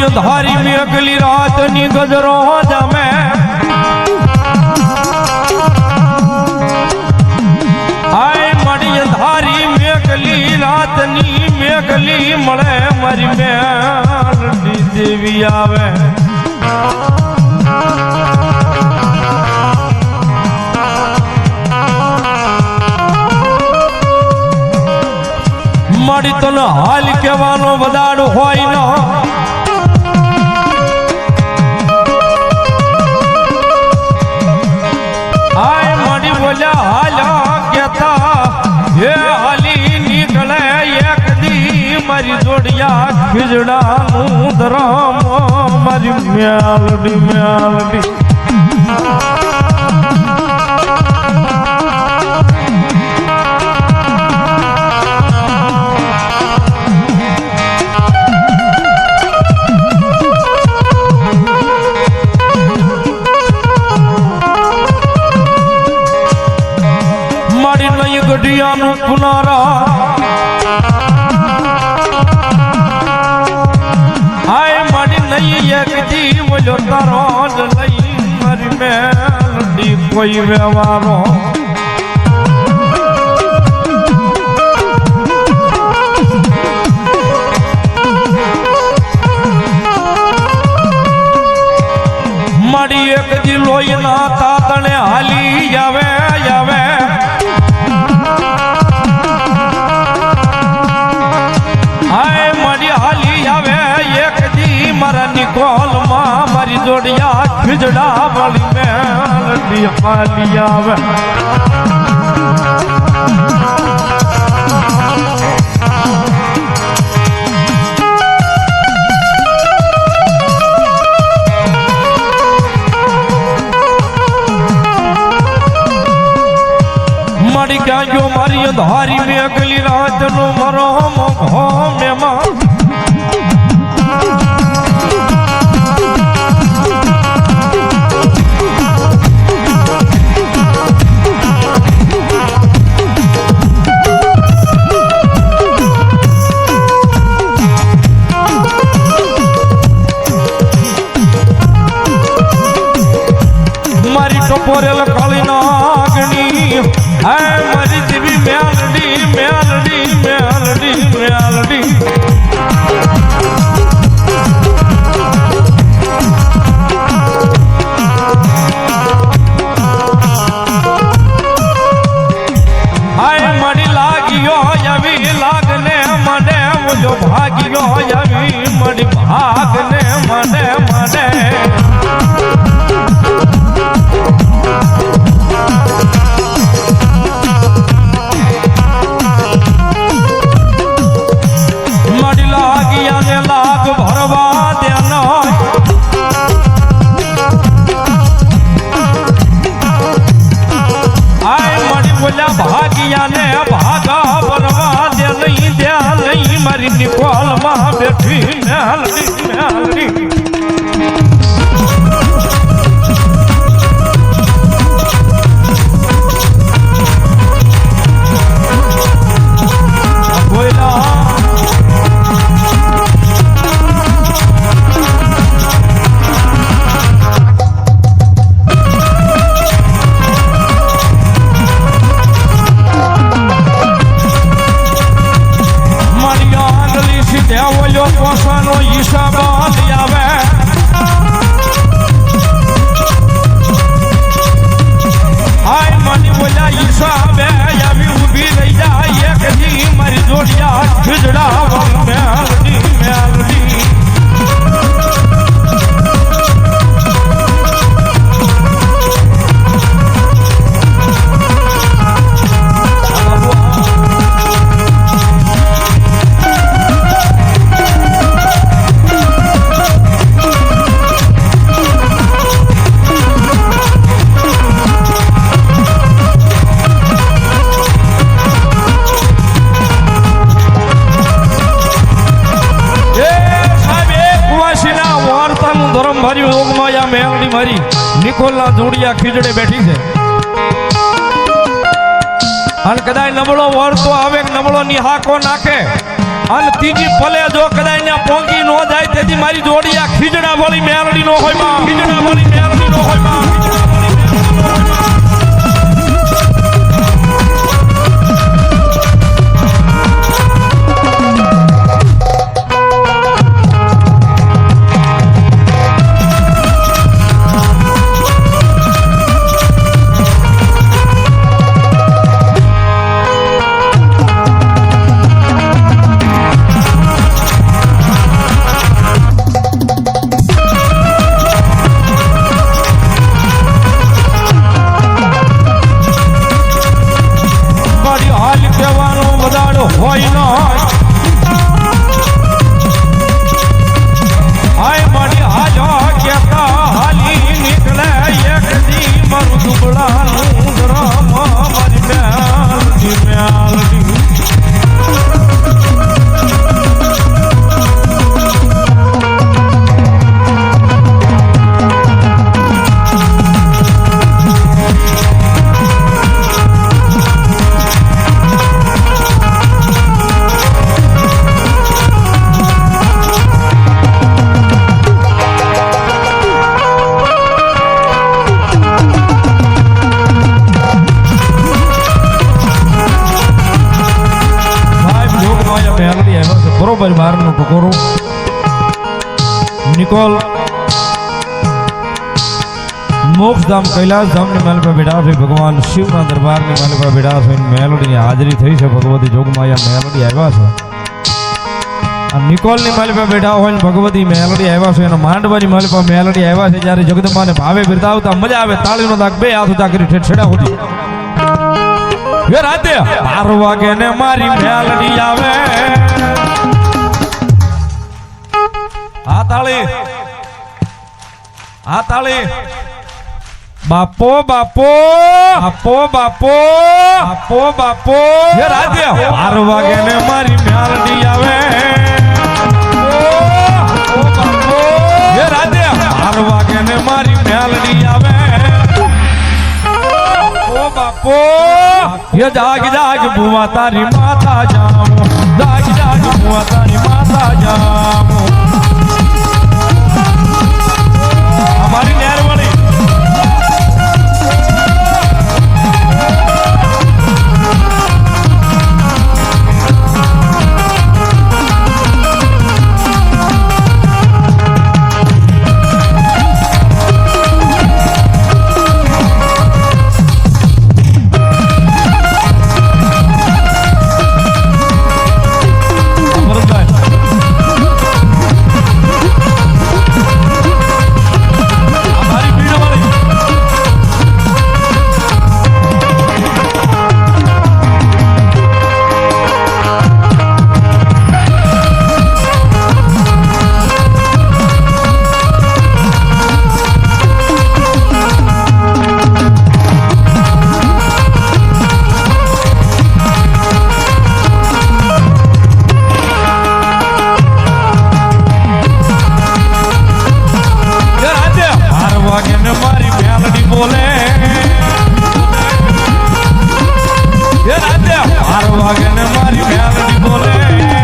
મળી ધારી મેકલી રાતની ગજરો જમે આય મળી ધારી મેકલી રાતની મેકલી મળે મારી મેલડી દેવી આવે મારી તને હાલ કહેવાનો વધાડ હોય ન આય મારી બોલ્યા હાલ્યા કેતા હે હાલી નીકળે એક દી મારી જોડિયા ખીજડાનું ધરમ મારી મેલડી મેલડી ગઢિયાનું પુનારા હાય મારી નહીં એક દી બોલ્યો તારો જ લઈ મારી મેલડી કોઈ વ્યવહારો મારી એક દી લોહી ના તાતણે હાલી આવે આવે નિકોલમાં મારી જોડિયા ખીજડા વાળી મેલડી હાલી આવે મારી ક્યાં ગયો મારી ધારી મેકલી રાતનો મારો મોઘો મેમાં પોરેલ કાળી નાગણી હે મારી દેવી મેલડી મેલડી મેલડી મેલડી હાય મળી લાગ્યો આવી લાગને મને મુજો ભાગ્યો આવી મળી ભાગને મને મને ભાગિયાને ભાગા બનવા દે નહીં દ્યા નહીં મારી નિકોલમાં બેઠી મેલડી મેલડી પોસાનો હિસાબ આવે હાય મને બોલ્યા હિસાબે આવી ઊભી રહી જાય એક દી મારી જોડિયા ખીજડા મેલડી મેલડી મારી નિકોલના જોડિયા ખીજડે બેઠી છે અને કદાચ નબળો વળતો આવે નબળો નિહાકો નાખે અને ત્રીજી પલે જો કદાચ પોંગી ન જાય તે કદાચ મારી જોડિયા ખીજડા વાળી મેલડી નો હોય માં ખીજડા વાળી મેલડી નો હોય માં બરોબર બારનો ટકોરો નિકોલ મોક્ષધામ કૈલાસધામ ની માલ પર બેઠા છે ભગવાન શિવના દરબાર ની માલ પર બેઠા છે મેલોડી ની હાજરી થઈ છે ભગવતી જોગમાયા મેલોડી આવ્યા છે આ નિકોલ ની માલ પર બેઠા હોય ભગવતી મેલોડી આવ્યા છે અને માંડવાની માલ પર મેલોડી આવ્યા છે જ્યારે જગદંબાને ભાવે બિરદાવતા મજા આવે તાળીનો દાગ બે હાથ ઊંચા કરી છેડા સુધી વે રાતે 12 વાગે ને મારી મેલોડી આવે તાળી બાપો બાપો બાપો બાપો બાપો બાપો હે રાજ્ય 12 વાગે ને મારી મેલડી આવે બાપો હે રાજ્ય 12 વાગે ને મારી મેલડી આવે ઓ બાપો હે જાગ જાગ બુવા તારી માતા જામો જાગ જાગ બુવા તારી માતા જામો हमारी मेहरबानी વાગે ને મારી મેલડી બોલે